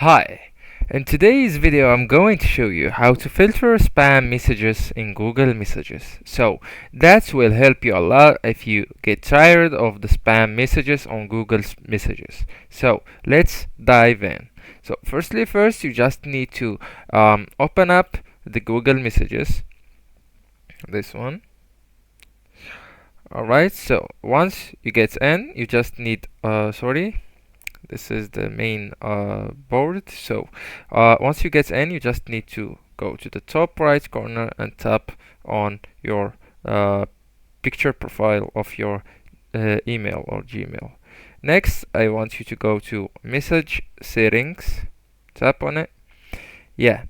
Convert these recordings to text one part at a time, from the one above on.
Hi, in today's video I'm going to show you how to filter spam messages in Google Messages. So that will help you a lot if you get tired of the spam messages on Google Messages. So let's dive in. So first you just need to open up the Google Messages, this one. Alright, so once you get in, you just need this is the main board. So once you get in, you just need to go to the top right corner and tap on your picture profile of your email or Gmail. Next, I want you to go to message settings, tap on it. Yeah,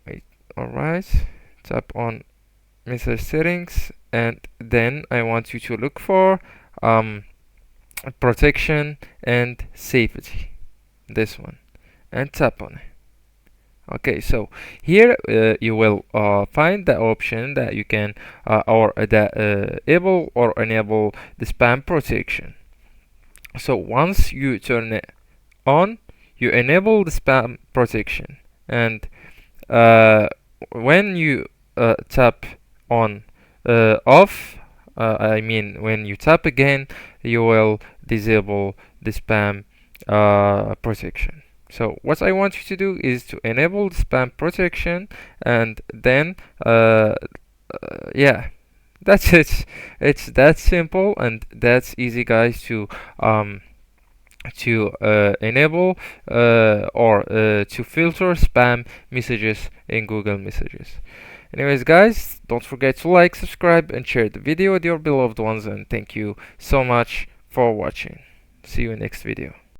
wait, alright, tap on message settings, and then I want you to look for protection and safety, this one, and tap on it. Okay, so here you will find the option that you can or that able or enable the spam protection. So once you turn it on, you enable the spam protection, and when you tap on off, I mean when you tap again, you will disable the spam protection. So what I want you to do is to enable the spam protection, and then yeah, that's it. It's that simple and that's easy, guys, to enable or to filter spam messages in Google Messages. Anyways, guys, don't forget to like, subscribe, and share the video with your beloved ones, and thank you so much for watching. See you in next video.